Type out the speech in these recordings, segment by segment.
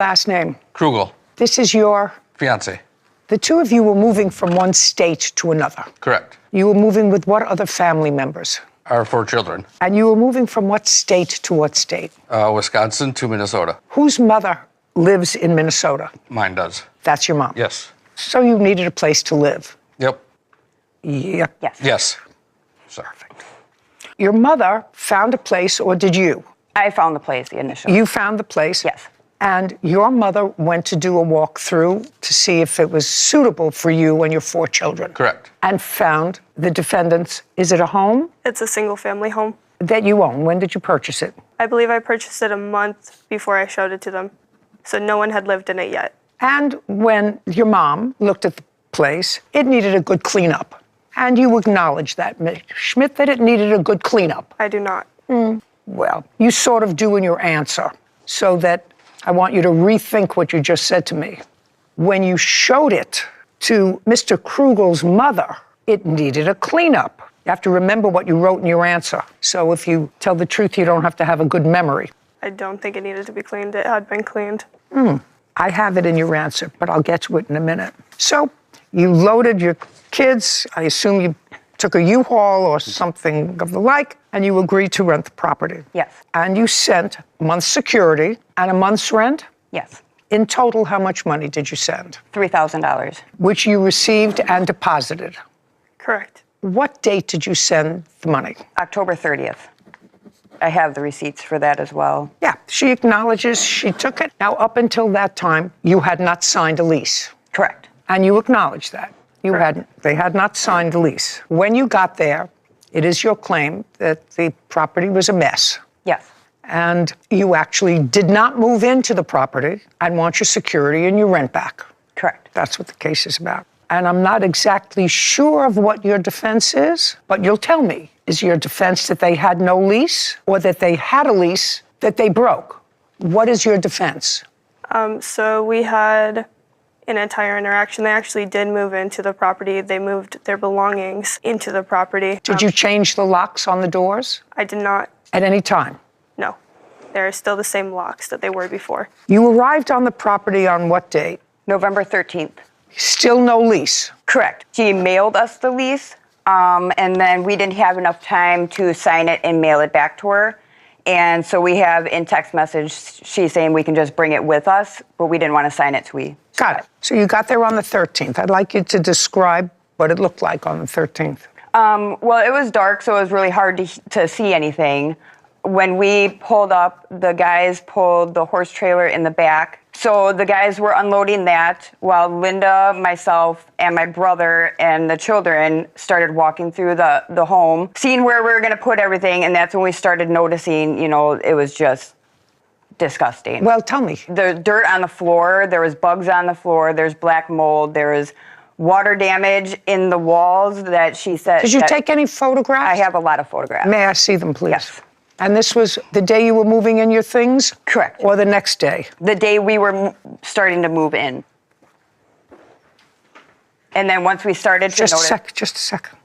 Last name? Krugel. This is your? Fiance. The two of you were moving from one state to another. Correct. You were moving with what other family members? Our 4 children. And you were moving from what state to what state? Wisconsin to Minnesota. Whose mother lives in Minnesota? Mine does. That's your mom? Yes. So you needed a place to live? Yep. Yep. Yes. Yes. Sorry. Your mother found a place, or did you? I found the place initially. You found the place? Yes. And your mother went to do a walkthrough to see if it was suitable for you and your 4 children? Correct. And found the defendants. Is it a home? It's a single-family home. That you own. When did you purchase it? I believe I purchased it a month before I showed it to them, so no one had lived in it yet. And when your mom looked at the place, it needed a good cleanup. And you acknowledged that, Ms. Schmidt, that it needed a good cleanup. I do not. Well, you sort of do in your answer, so that I want you to rethink what you just said to me. When you showed it to Mr. Krugel's mother, it needed a cleanup. You have to remember what you wrote in your answer. So if you tell the truth, you don't have to have a good memory. I don't think it needed to be cleaned. It had been cleaned. I have it in your answer, but I'll get to it in a minute. So you loaded your kids. I assume you took a U-Haul or something of the like, and you agreed to rent the property. Yes. And you sent a month's security and a month's rent? Yes. In total, how much money did you send? $3,000. Which you received and deposited. Correct. What date did you send the money? October 30th. I have the receipts for that as well. Yeah, she acknowledges she took it. Now, up until that time, you had not signed a lease. Correct. And you acknowledge that. They had not signed the lease. When you got there, it is your claim that the property was a mess. Yes. And you actually did not move into the property and want your security and your rent back. Correct. That's what the case is about. And I'm not exactly sure of what your defense is, but you'll tell me. Is your defense that they had no lease, or that they had a lease that they broke? What is your defense? So we had an entire interaction. They actually did move into the property. They moved their belongings into the property. Did you change the locks on the doors? I did not. At any time? No. They're still the same locks that they were before. You arrived on the property on what date? November 13th. Still no lease? Correct. She mailed us the lease, and then we didn't have enough time to sign it and mail it back to her. And so we have in text message, she's saying we can just bring it with us, but we didn't want to sign it, so we... Got it. So you got there on the 13th. I'd like you to describe what it looked like on the 13th. Well, it was dark, so it was really hard to see anything. When we pulled up, the guys pulled the horse trailer in the back. So the guys were unloading that while Linda, myself, and my brother and the children started walking through the home, seeing where we were going to put everything, and that's when we started noticing, it was just disgusting. Well, tell me. The dirt on the floor, there was bugs on the floor, there's black mold, there was water damage in the walls that she said... Did you take any photographs? I have a lot of photographs. May I see them, please? Yes. And this was the day you were moving in your things? Correct. Or the next day? The day we were starting to move in. And then once we started to notice... Just a second.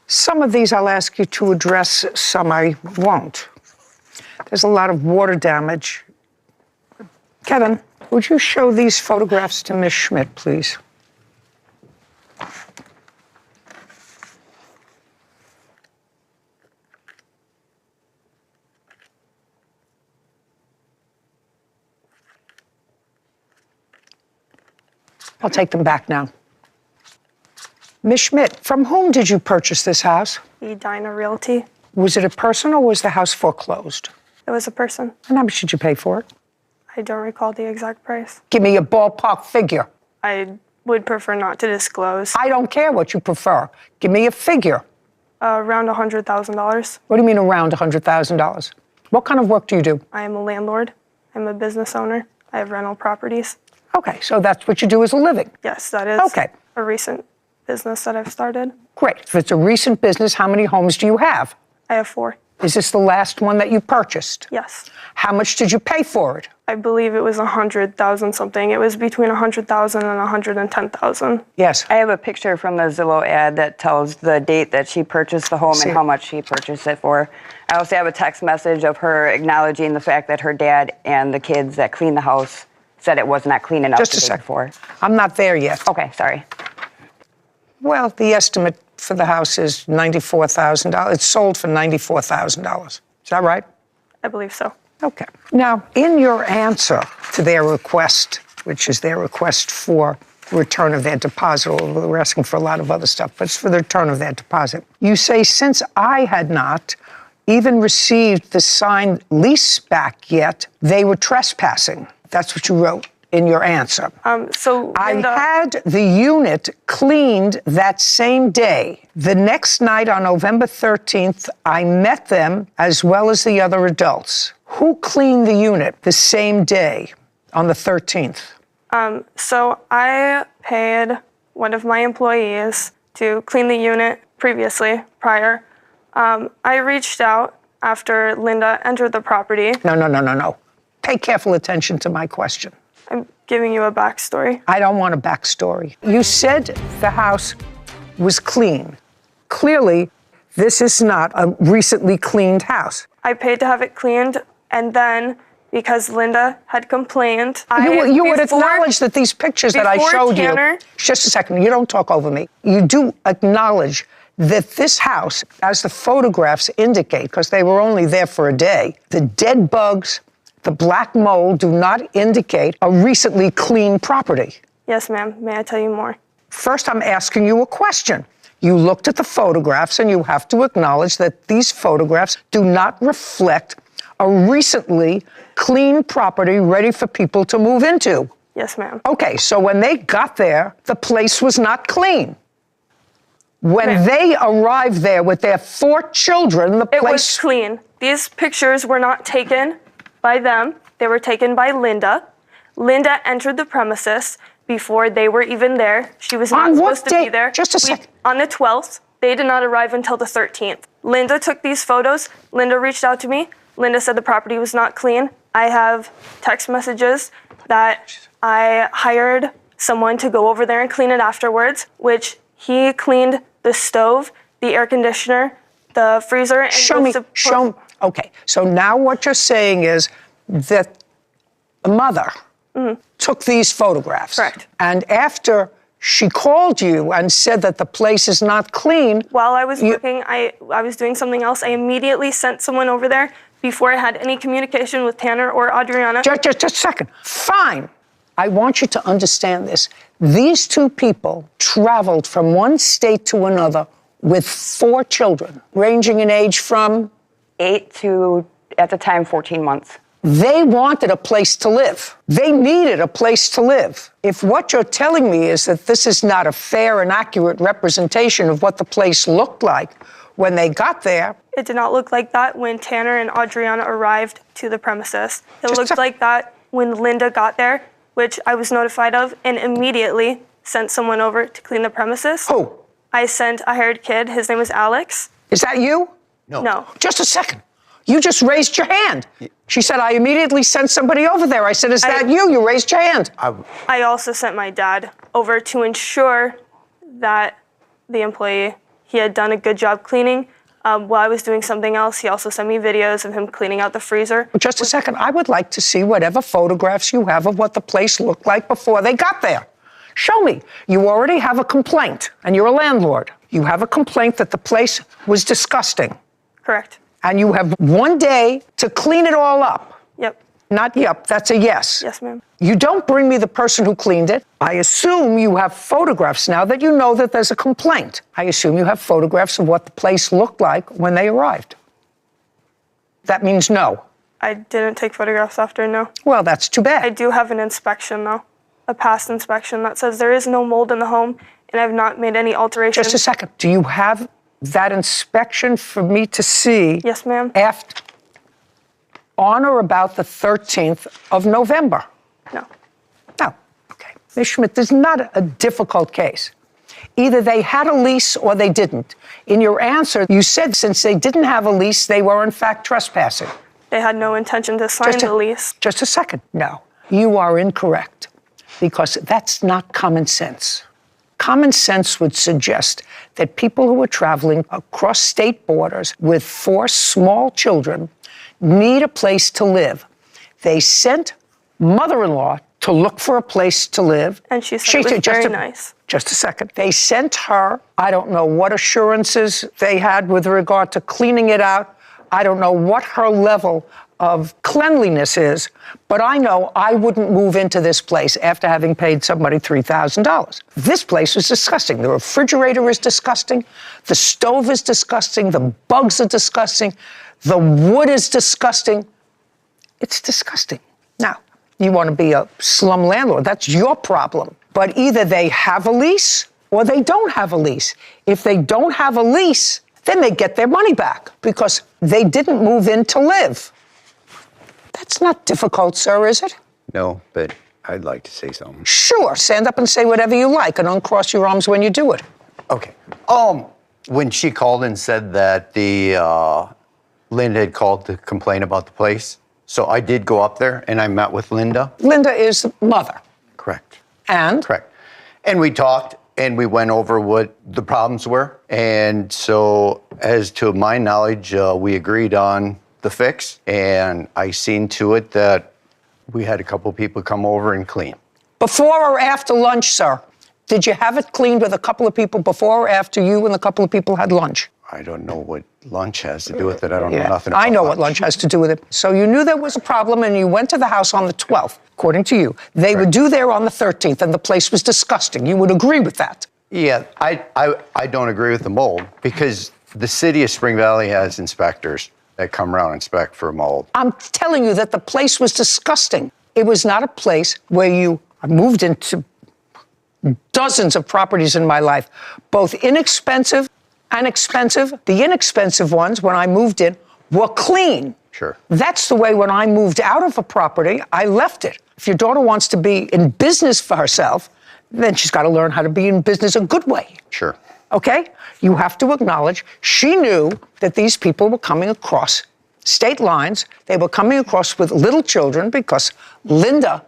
Some of these I'll ask you to address, some I won't. There's a lot of water damage. Kevin, would you show these photographs to Ms. Schmidt, please? I'll take them back now. Ms. Schmidt, from whom did you purchase this house? Edina Realty. Was it a person or was the house foreclosed? It was a person. And how much did you pay for it? I don't recall the exact price. Give me a ballpark figure. I would prefer not to disclose. I don't care what you prefer. Give me a figure. Around $100,000. What do you mean around $100,000? What kind of work do you do? I am a landlord. I'm a business owner. I have rental properties. Okay, so that's what you do as a living. Yes, that is a recent business that I've started. Great. If it's a recent business, how many homes do you have? I have 4. Is this the last one that you purchased? Yes. How much did you pay for it? I believe it was 100,000 something. It was between 100,000 and 110,000. Yes. I have a picture from the Zillow ad that tells the date that she purchased the home See and it. how much she purchased it for. I also have a text message of her acknowledging the fact that her dad and the kids that cleaned the house said it was not clean enough Just the a day sec. before. I'm not there yet. Okay, sorry. Well, the estimate for the house is $94,000. It's sold for $94,000. Is that right? I believe so. Okay. Now, in your answer to their request, which is their request for return of their deposit, although we're asking for a lot of other stuff, but it's for the return of their deposit, you say, since I had not even received the signed lease back yet, they were trespassing. That's what you wrote in your answer. So I Linda, had the unit cleaned that same day. The next night on November 13th, I met them as well as the other adults. Who cleaned the unit the same day on the 13th? so I paid one of my employees to clean the unit prior. I reached out after Linda entered the property. No. Pay careful attention to my question. I'm giving you a backstory. I don't want a backstory. You said the house was clean. Clearly, this is not a recently cleaned house. I paid to have it cleaned, and then because Linda had complained, You would acknowledge that these pictures that I before showed Tanner- you. Just a second, you don't talk over me. You do acknowledge that this house, as the photographs indicate, because they were only there for a day, the dead bugs, the black mold do not indicate a recently clean property. Yes, ma'am. May I tell you more? First, I'm asking you a question. You looked at the photographs, and you have to acknowledge that these photographs do not reflect a recently clean property ready for people to move into. Yes, ma'am. Okay, so when they got there, the place was not clean. When Ma'am. they arrived there with their 4 children, the It was place... clean. These pictures were not taken by them. They were taken by Linda. Linda entered the premises before they were even there. She was not On what supposed to be date? there. Just a second. On the 12th. They did not arrive until the 13th. Linda took these photos. Linda reached out to me. Linda said the property was not clean. I have text messages that I hired someone to go over there and clean it afterwards, which he cleaned the stove, the air conditioner, the freezer, and Show me. Okay, so now what you're saying is that the mother took these photographs. Correct. And after she called you and said that the place is not clean... While I was working, I was doing something else. I immediately sent someone over there before I had any communication with Tanner or Adriana. Just a second. Fine. I want you to understand this. These 2 people traveled from one state to another with 4 children, ranging in age from... 8 to, at the time, 14 months. They wanted a place to live. They needed a place to live. If what you're telling me is that this is not a fair and accurate representation of what the place looked like when they got there... It did not look like that when Tanner and Adriana arrived to the premises. It looked like that when Linda got there, which I was notified of, and immediately sent someone over to clean the premises. Who? I sent a hired kid. His name was Alex. Is that you? No. Just a second. You just raised your hand. She said, I immediately sent somebody over there. I said, is that you? You raised your hand. I also sent my dad over to ensure that the employee, he had done a good job cleaning. While I was doing something else, he also sent me videos of him cleaning out the freezer. Just a second. I would like to see whatever photographs you have of what the place looked like before they got there. Show me. You already have a complaint, and you're a landlord. You have a complaint that the place was disgusting. Correct. And you have 1 day to clean it all up. Yep. Not yep, that's a yes. Yes, ma'am. You don't bring me the person who cleaned it. I assume you have photographs now that you know that there's a complaint. I assume you have photographs of what the place looked like when they arrived. That means no. I didn't take photographs after, no. Well, that's too bad. I do have an inspection, though. A past inspection that says there is no mold in the home, and I've not made any alterations. Just a second. Do you have that inspection for me to see? Yes, ma'am. After, on or about the 13th of November? No. No. Okay. Ms. Schmidt, this is not a difficult case. Either they had a lease or they didn't. In your answer, you said since they didn't have a lease, they were in fact trespassing. They had no intention to sign the lease. Just a second. No, you are incorrect because that's not common sense. Common sense would suggest that people who are traveling across state borders with 4 small children need a place to live. They sent mother-in-law to look for a place to live. And she said it was very nice. Just a second. They sent her, I don't know what assurances they had with regard to cleaning it out. I don't know what her level of cleanliness is, but I know I wouldn't move into this place after having paid somebody $3,000. This place is disgusting. The refrigerator is disgusting. The stove is disgusting. The bugs are disgusting. The wood is disgusting. It's disgusting. Now, you want to be a slum landlord. That's your problem. But either they have a lease or they don't have a lease. If they don't have a lease, then they get their money back because they didn't move in to live. That's not difficult, sir, is it? No, but I'd like to say something. Sure, stand up and say whatever you like and uncross your arms when you do it. Okay. When she called and said that Linda had called to complain about the place, so I did go up there and I met with Linda. Linda is the mother. Correct. And? Correct. And we talked and we went over what the problems were. And so, as to my knowledge, we agreed on the fix, and I seen to it that we had a couple people come over and clean. Before or after lunch, sir? Did you have it cleaned with a couple of people before or after you and a couple of people had lunch? I don't know what lunch has to do with it. I don't know nothing about I know what lunch has to do with it. So you knew there was a problem and you went to the house on the 12th, according to you. They were due there on the 13th and the place was disgusting. You would agree with that? Yeah, I don't agree with the mold because the city of Spring Valley has inspectors that come around and inspect for mold. I'm telling you that the place was disgusting. It was not a place where I moved into dozens of properties in my life, both inexpensive and expensive. The inexpensive ones, when I moved in, were clean. Sure. That's the way when I moved out of a property, I left it. If your daughter wants to be in business for herself, then she's got to learn how to be in business a good way. Sure. Okay? You have to acknowledge she knew that these people were coming across state lines. They were coming across with little children because Linda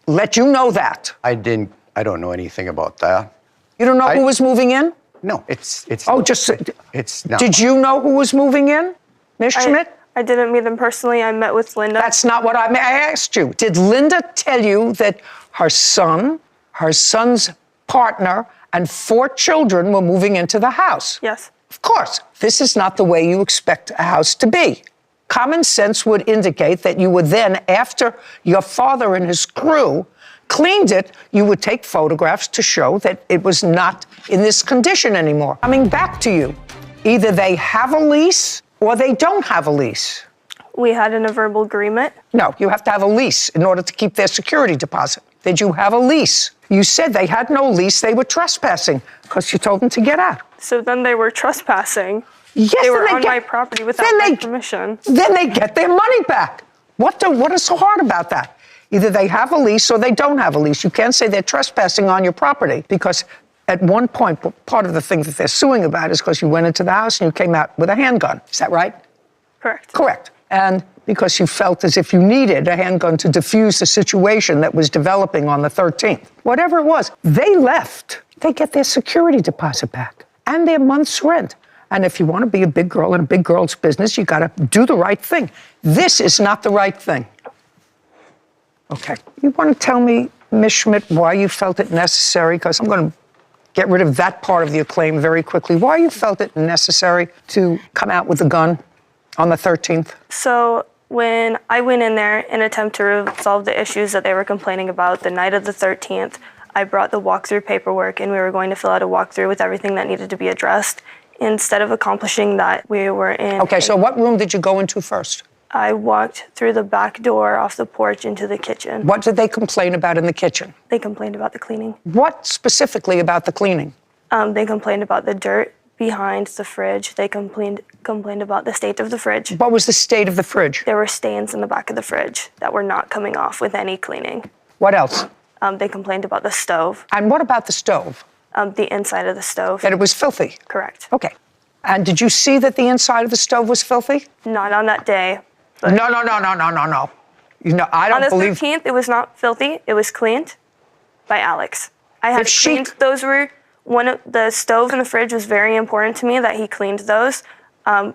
let you know that. I don't know anything about that. You don't know who was moving in? No, it's not. Did you know who was moving in, Ms. Schmidt? I didn't meet them personally. I met with Linda. That's not what I asked you. Did Linda tell you that her son, her son's partner, and 4 children were moving into the house? Yes. Of course. This is not the way you expect a house to be. Common sense would indicate that you would then, after your father and his crew cleaned it, you would take photographs to show that it was not in this condition anymore. Coming back to you, either they have a lease or they don't have a lease. We had a verbal agreement. No, you have to have a lease in order to keep their security deposit. Did you have a lease? You said they had no lease, they were trespassing because you told them to get out. So then they were trespassing. Yes, they were on my property without my permission. Then they get their money back. What is so hard about that? Either they have a lease or they don't have a lease. You can't say they're trespassing on your property because at one point, part of the thing that they're suing about is because you went into the house and you came out with a handgun. Is that right? Correct. Correct. And because you felt as if you needed a handgun to defuse the situation that was developing on the 13th. Whatever it was, they left. They get their security deposit back and their month's rent. And if you want to be a big girl in a big girl's business, you got to do the right thing. This is not the right thing. Okay. You want to tell me, Ms. Schmidt, why you felt it necessary? Because I'm going to get rid of that part of your claim very quickly. Why you felt it necessary to come out with a gun on the 13th? So when I went in there in an attempt to resolve the issues that they were complaining about the night of the 13th, I brought the walkthrough paperwork and we were going to fill out a walkthrough with everything that needed to be addressed. Instead of accomplishing that, we were in... Okay, so what room did you go into first? I walked through the back door off the porch into the kitchen. What did they complain about in the kitchen? They complained about the cleaning. What specifically about the cleaning? They complained about the dirt behind the fridge. They complained about the state of the fridge. What was the state of the fridge? There were stains in the back of the fridge that were not coming off with any cleaning. What else? They complained about the stove. And what about the stove? the inside of the stove. That it was filthy? Correct. Okay. And did you see that the inside of the stove was filthy? Not on that day. But No. You know, I on don't the believe. 13th, it was not filthy. It was cleaned by Alex. I had If she- cleaned. Those were one of the stove and the fridge was very important to me that he cleaned those.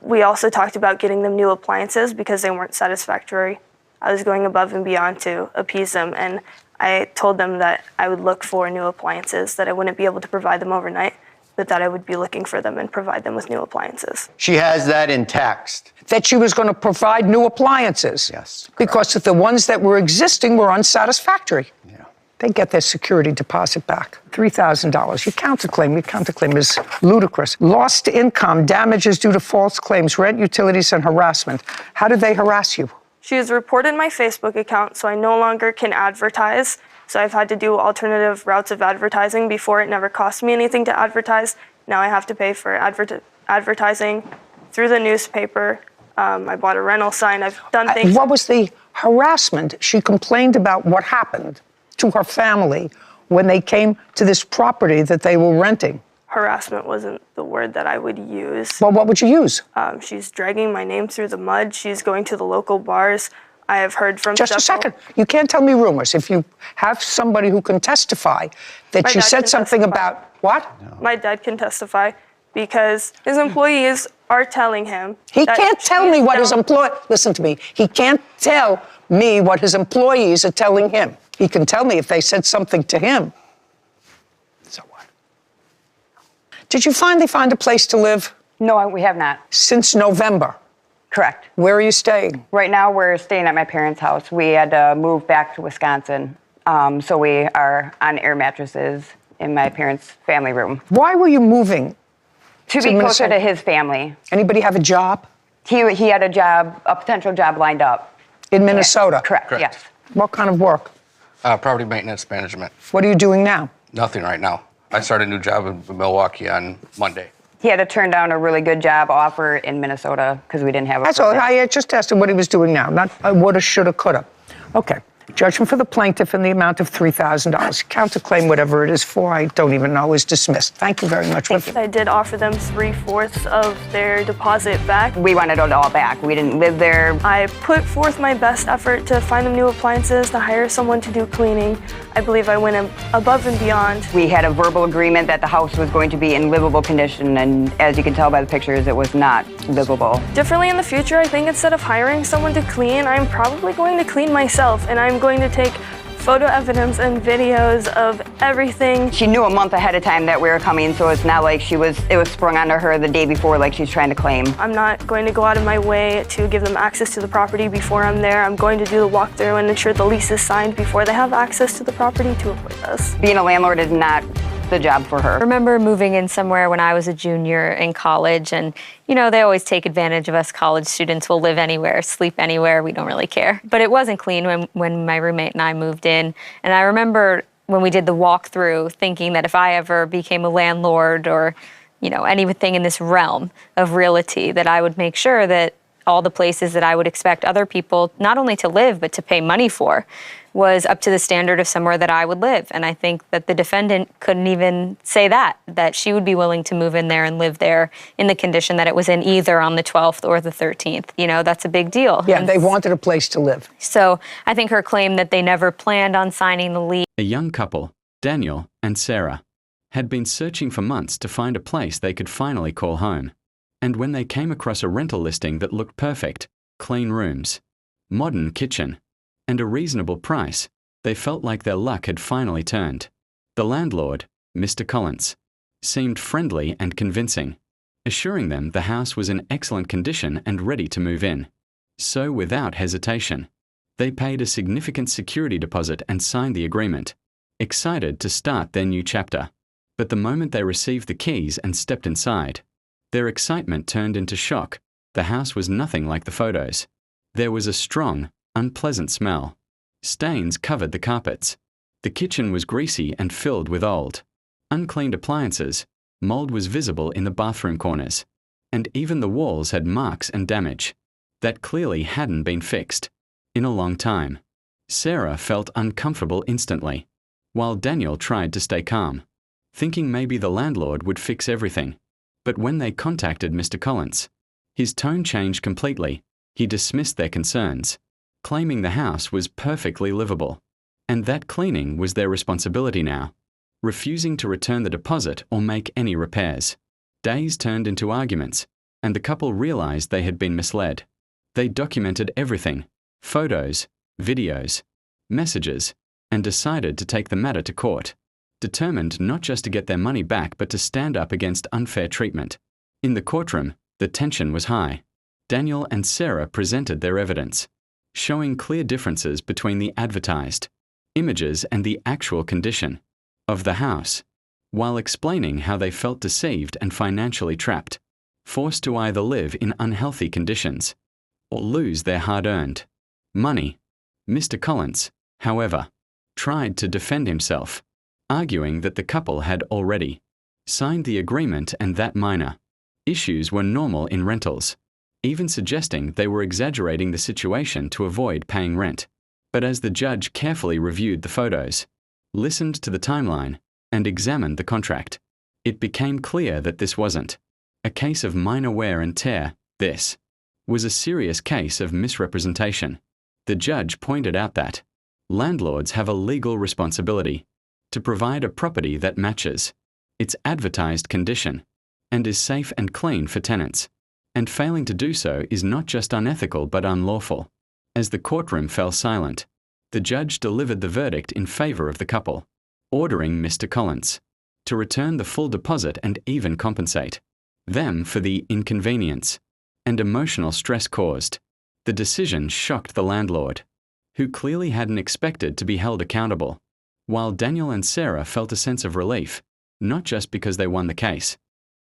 We also talked about getting them new appliances because they weren't satisfactory. I was going above and beyond to appease them, and I told them that I would look for new appliances, that I wouldn't be able to provide them overnight, but that I would be looking for them and provide them with new appliances. She has that in text. That she was going to provide new appliances. Yes, Because the ones that were existing were unsatisfactory. Yeah. They get their security deposit back. $3,000. Your counterclaim is ludicrous. Lost income, damages due to false claims, rent, utilities, and harassment. How did they harass you? She has reported my Facebook account, so I no longer can advertise. So I've had to do alternative routes of advertising. Before, it never cost me anything to advertise. Now I have to pay for advertising through the newspaper. I bought a rental sign. I've done things. What was the harassment? She complained about what happened to her family when they came to this property that they were renting. Harassment wasn't the word that I would use. Well, what would you use? She's dragging my name through the mud. She's going to the local bars. I have heard from Just a second. You can't tell me rumors. If you have somebody who can testify that My she dad said can something testify. about what? My dad can testify because his employees are telling him. He that can't tell me she's what his down- employee. Listen to me. He can't tell me what his employees are telling him. He can tell me if they said something to him. So what? Did you finally find a place to live No, we have not. since November? Correct. Where are you staying? Right now, we're staying at my parents' house. We had to move back to Wisconsin, so we are on air mattresses in my parents' family room. Why were you moving? To To be closer Minnesota. to his family. Anybody have a job He had a job, a potential job lined up. in Minnesota? Correct, Correct. yes. What kind of work? Property maintenance management. What are you doing now? Nothing right now. I started a new job in Milwaukee on Monday. He had to turn down a really good job offer in Minnesota because we didn't have a That's all. permit. I just asked him what he was doing now, not woulda, shoulda, coulda. Okay. Judgment for the plaintiff in the amount of $3,000. Counterclaim, whatever it is for, I don't even know, is dismissed. Thank you very much. I did offer them 3/4 of their deposit back. We wanted it all back. We didn't live there. I put forth my best effort to find them new appliances, to hire someone to do cleaning. I believe I went above and beyond. We had a verbal agreement that the house was going to be in livable condition, and as you can tell by the pictures, it was not livable. Differently in the future, I think instead of hiring someone to clean, I'm probably going to clean myself, and I'm going to take photo evidence and videos of everything. She knew a month ahead of time that we were coming, so it's not like it was sprung onto her the day before like she's trying to claim. I'm not going to go out of my way to give them access to the property before I'm there. I'm going to do the walkthrough and ensure the lease is signed before they have access to the property to avoid this. Being a landlord is not the job for her. I remember moving in somewhere when I was a junior in college, and they always take advantage of us college students. We'll live anywhere, sleep anywhere, we don't really care. But it wasn't clean when my roommate and I moved in. And I remember when we did the walkthrough thinking that if I ever became a landlord or anything in this realm of realty, that I would make sure that all the places that I would expect other people not only to live but to pay money for was up to the standard of somewhere that I would live. And I think that the defendant couldn't even say that she would be willing to move in there and live there in the condition that it was in either on the 12th or the 13th. That's a big deal. Yeah, And they wanted a place to live. so I think her claim that they never planned on signing the lease. A young couple, Daniel and Sarah, had been searching for months to find a place they could finally call home. And when they came across a rental listing that looked perfect, clean rooms, modern kitchen, and a reasonable price, they felt like their luck had finally turned. The landlord, Mr. Collins, seemed friendly and convincing, assuring them the house was in excellent condition and ready to move in. So without hesitation, they paid a significant security deposit and signed the agreement, excited to start their new chapter. But the moment they received the keys and stepped inside, their excitement turned into shock. The house was nothing like the photos. There was a strong, unpleasant smell. Stains covered the carpets. The kitchen was greasy and filled with old, uncleaned appliances. Mold was visible in the bathroom corners, and even the walls had marks and damage that clearly hadn't been fixed in a long time. Sarah felt uncomfortable instantly, while Daniel tried to stay calm. thinking maybe the landlord would fix everything. But when they contacted Mr. Collins, his tone changed completely. He dismissed their concerns, claiming the house was perfectly livable, and that cleaning was their responsibility now, refusing to return the deposit or make any repairs. Days turned into arguments, and the couple realized they had been misled. They documented everything, photos, videos, messages, and decided to take the matter to court, determined not just to get their money back but to stand up against unfair treatment. In the courtroom, the tension was high. Daniel and Sarah presented their evidence, showing clear differences between the advertised images and the actual condition of the house, while explaining how they felt deceived and financially trapped, forced to either live in unhealthy conditions or lose their hard-earned money. Mr. Collins, however, tried to defend himself, arguing that the couple had already signed the agreement and that minor issues were normal in rentals, even suggesting they were exaggerating the situation to avoid paying rent. But as the judge carefully reviewed the photos, listened to the timeline, and examined the contract, it became clear that this wasn't a case of minor wear and tear. This was a serious case of misrepresentation. The judge pointed out that landlords have a legal responsibility to provide a property that matches its advertised condition and is safe and clean for tenants, and failing to do so is not just unethical but unlawful. As the courtroom fell silent, the judge delivered the verdict in favor of the couple, ordering Mr. Collins to return the full deposit and even compensate them for the inconvenience and emotional stress caused. The decision shocked the landlord, who clearly hadn't expected to be held accountable, while Daniel and Sarah felt a sense of relief, not just because they won the case,